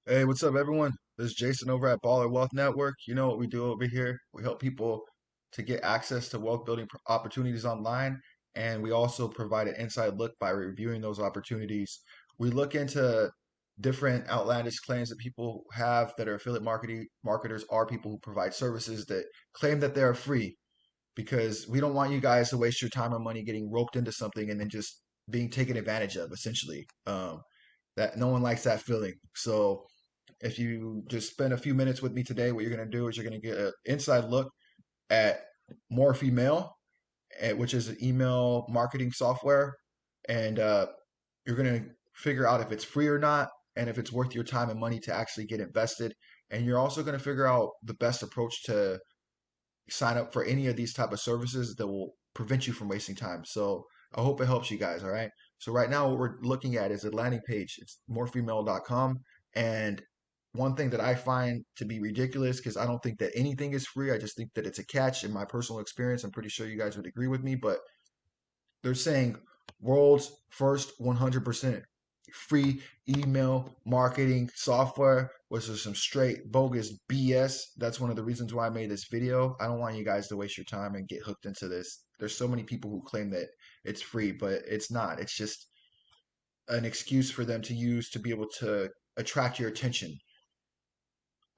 Hey, what's up, everyone? This is Jason over at Baller Wealth Network. You know what we do over here? We help people to get access to wealth building opportunities online, and we also provide an inside look by reviewing those opportunities. We look into different outlandish claims that people have that are affiliate marketers are people who provide services that claim that they are free because we don't want you guys to waste your time and money getting roped into something and then just being taken advantage of, essentially. That no one likes that feeling. So if you just spend a few minutes with me today, what you're going to do is you're going to get an inside look at Morphymail, which is an email marketing software, and you're going to figure out if it's free or not, and if it's worth your time and money to actually get invested. And you're also going to figure out the best approach to sign up for any of these type of services that will prevent you from wasting time. So I hope it helps you guys. All right. So right now what we're looking at is a landing page. It's morphymail.com. And one thing that I find to be ridiculous, because I don't think that anything is free. I just think that it's a catch in my personal experience. I'm pretty sure you guys would agree with me, but they're saying world's first 100% free email marketing software, which is some straight bogus BS. That's one of the reasons why I made this video. I don't want you guys to waste your time and get hooked into this. There's so many people who claim that it's free, but it's not. It's just an excuse for them to use to be able to attract your attention.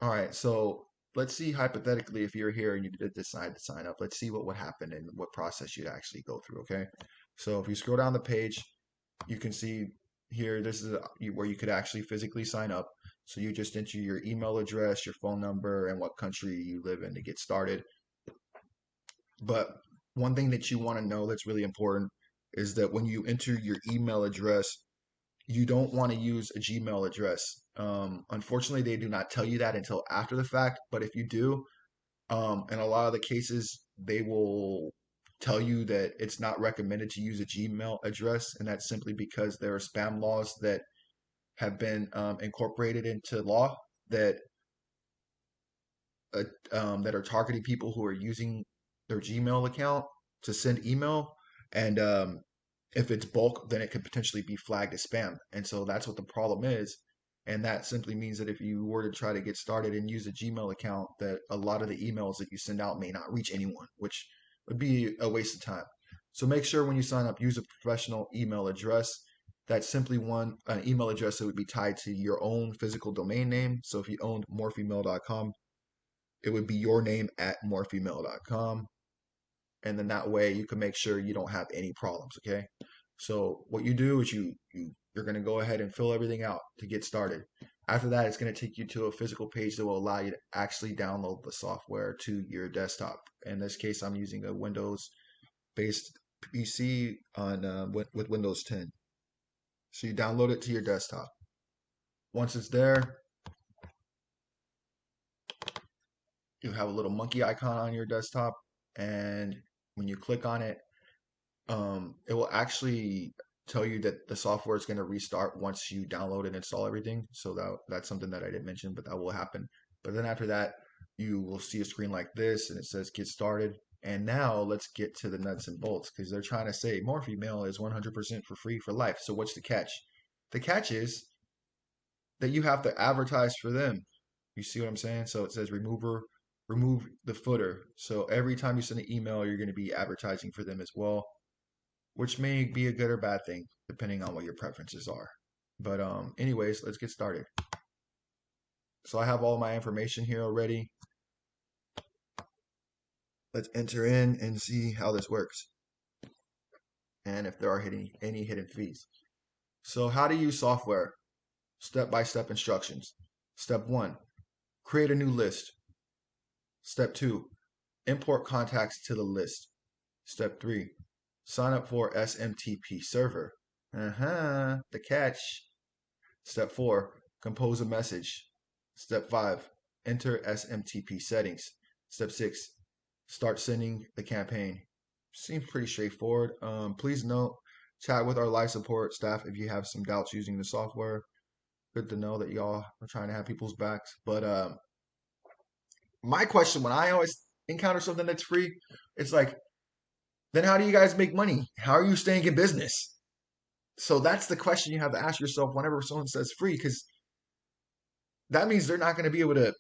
All right, so let's see hypothetically if you're here and you did decide to sign up. Let's see what would happen and what process you'd actually go through, okay? So if you scroll down the page, you can see here this is where you could actually physically sign up. So you just enter your email address, your phone number, and what country you live in to get started. But one thing that you want to know that's really important is that when you enter your email address, you don't want to use a Gmail address. Unfortunately, they do not tell you that until after the fact. But if you do, in a lot of the cases, they will tell you that it's not recommended to use a Gmail address, and that's simply because there are spam laws that have been incorporated into law that that are targeting people who are using their Gmail account to send email, and if it's bulk, then it could potentially be flagged as spam, and so that's what the problem is. And that simply means that if you were to try to get started and use a Gmail account, that a lot of the emails that you send out may not reach anyone, which would be a waste of time. So make sure when you sign up, use a professional email address. That's simply an email address that would be tied to your own physical domain name. So if you owned morphymail.com, it would be your name at morphymail.com. And then that way you can make sure you don't have any problems. Okay. So what you do is you're going to go ahead and fill everything out to get started. After that, it's going to take you to a physical page that will allow you to actually download the software to your desktop. In this case, I'm using a Windows-based PC on with Windows 10. So you download it to your desktop. Once it's there, you have a little monkey icon on your desktop, and when you click on it, it will actually tell you that the software is going to restart once you download and install everything. So that's something that I didn't mention, but that will happen. But then after that, you will see a screen like this, and it says "Get started." And now let's get to the nuts and bolts because they're trying to say Morphymail is 100% for free for life. So what's the catch? The catch is that you have to advertise for them. You see what I'm saying? So it says remove the footer. So every time you send an email, you're going to be advertising for them as well, which may be a good or bad thing depending on what your preferences are. But anyways, let's get started. So I have all my information here already. Let's enter in and see how this works and if there are any hidden fees. So how to use software, step-by-step instructions. Step 1, create a new list. Step 2, import contacts to the list. Step 3, sign up for SMTP server. The catch. Step 4, compose a message. Step 5, enter SMTP settings. Step 6, start sending the campaign. Seems pretty straightforward. Please note, chat with our live support staff if you have some doubts using the software. Good to know that y'all are trying to have people's backs. But my question when I always encounter something that's free, it's like, then how do you guys make money? How are you staying in business? So that's the question you have to ask yourself whenever someone says free, because that means they're not going to be able to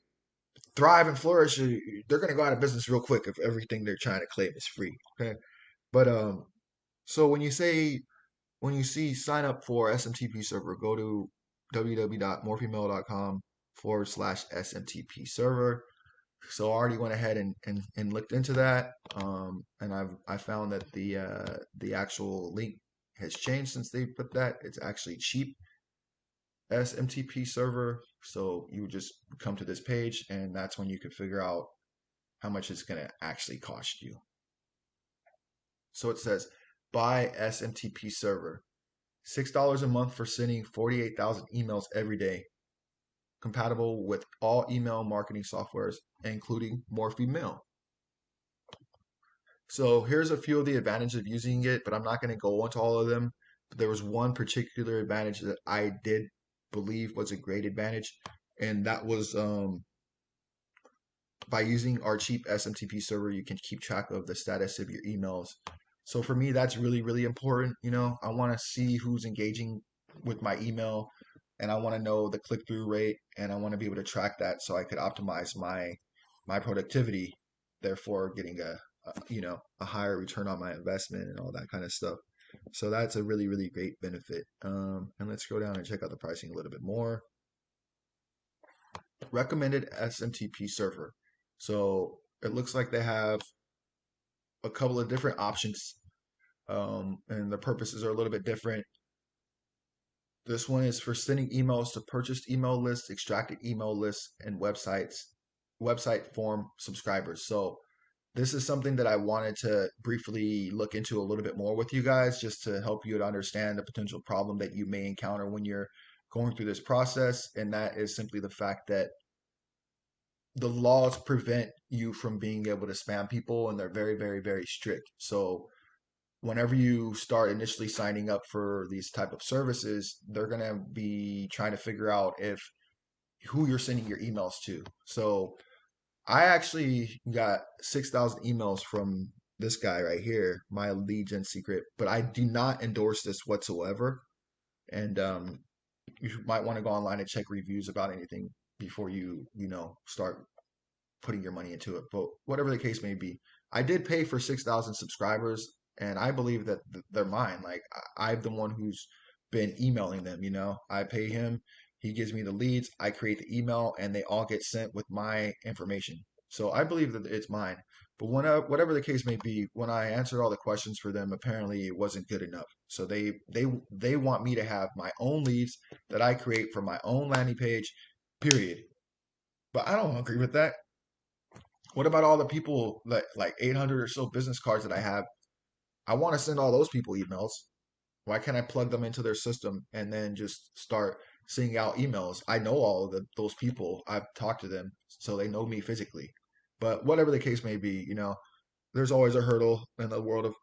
thrive and flourish. They're going to go out of business real quick if everything they're trying to claim is free. Okay, but so when you see sign up for SMTP server, go to www.morphymail.com/SMTP server. So I already went ahead and looked into that, and I found that the actual link has changed since they put that. It's actually cheap SMTP server. So you would just come to this page, and that's when you can figure out how much it's going to actually cost you. So it says buy SMTP server, $6 a month for sending 48,000 emails every day, compatible with all email marketing softwares, including Morphymail. So here's a few of the advantages of using it, but I'm not going to go into all of them. But there was one particular advantage that I did believe was a great advantage, and that was by using our cheap SMTP server, you can keep track of the status of your emails. So for me, that's really, really important. You know, I want to see who's engaging with my email, and I want to know the click-through rate, and I want to be able to track that so I could optimize my productivity, therefore getting a higher return on my investment and all that kind of stuff. So that's a really, really great benefit. And let's go down and check out the pricing a little bit more. Recommended SMTP server. So it looks like they have a couple of different options, and the purposes are a little bit different. This one is for sending emails to purchased email lists, extracted email lists, and website form subscribers. So this is something that I wanted to briefly look into a little bit more with you guys, just to help you to understand the potential problem that you may encounter when you're going through this process. And that is simply the fact that the laws prevent you from being able to spam people, and they're very, very, very strict. So whenever you start initially signing up for these type of services, they're going to be trying to figure out if who you're sending your emails to. So I actually got 6,000 emails from this guy right here, my lead gen secret, but I do not endorse this whatsoever. And you might want to go online and check reviews about anything before you start putting your money into it. But whatever the case may be, I did pay for 6,000 subscribers, and I believe that they're mine. Like I'm the one who's been emailing them. I pay him, he gives me the leads, I create the email, and they all get sent with my information. So I believe that it's mine. But whatever the case may be, when I answered all the questions for them, apparently it wasn't good enough. So they want me to have my own leads that I create for my own landing page, period. But I don't agree with that. What about all the people that like 800 or so business cards that I have? I want to send all those people emails. Why can't I plug them into their system and then just start sending out emails? I know all of those people. I've talked to them, so they know me physically. But whatever the case may be, there's always a hurdle in the world of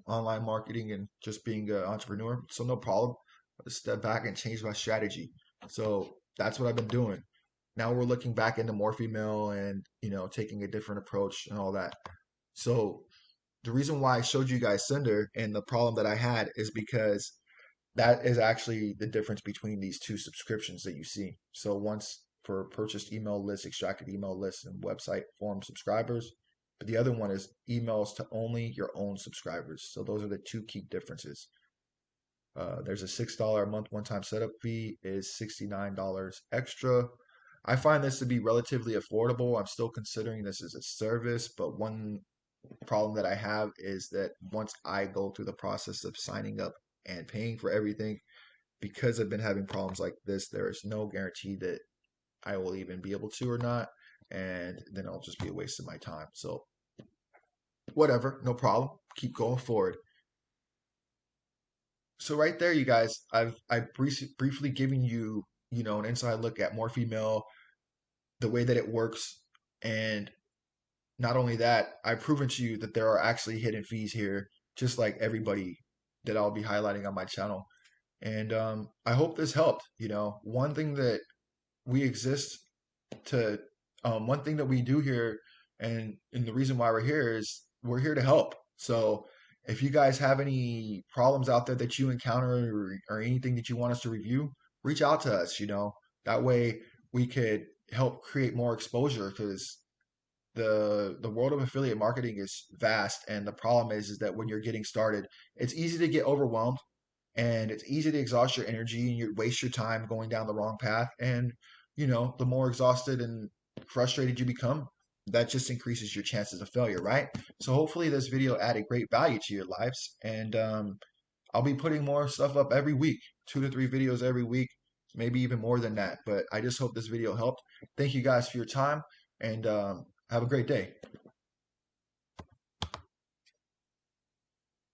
online marketing and just being an entrepreneur. So no problem. I just step back and change my strategy. So that's what I've been doing. Now we're looking back into Morphymail and taking a different approach and all that. So the reason why I showed you guys Sender and the problem that I had is because that is actually the difference between these two subscriptions that you see. So once for purchased email lists, extracted email lists, and website form subscribers, but the other one is emails to only your own subscribers. So those are the two key differences. There's a $6 a month one-time setup fee, is $69 extra. I find this to be relatively affordable. I'm still considering this as a service, but one problem that I have is that once I go through the process of signing up and paying for everything, because I've been having problems like this, there is no guarantee that I will even be able to or not, and then it'll just be a waste of my time. So whatever, no problem. Keep going forward. So right there, you guys, I've briefly given you an inside look at Morphymail, the way that it works, and not only that, I've proven to you that there are actually hidden fees here, just like everybody that I'll be highlighting on my channel. And I hope this helped. One thing that we exist to, one thing that we do here, and the reason why we're here is we're here to help. So if you guys have any problems out there that you encounter, or anything that you want us to review, reach out to us. That way we could help create more exposure because the world of affiliate marketing is vast, and the problem is that when you're getting started, it's easy to get overwhelmed and it's easy to exhaust your energy and you waste your time going down the wrong path. And the more exhausted and frustrated you become, that just increases your chances of failure, right? So hopefully this video added great value to your lives, and I'll be putting more stuff up every week, 2 to 3 videos every week, maybe even more than that. But I just hope this video helped. Thank you guys for your time, and have a great day.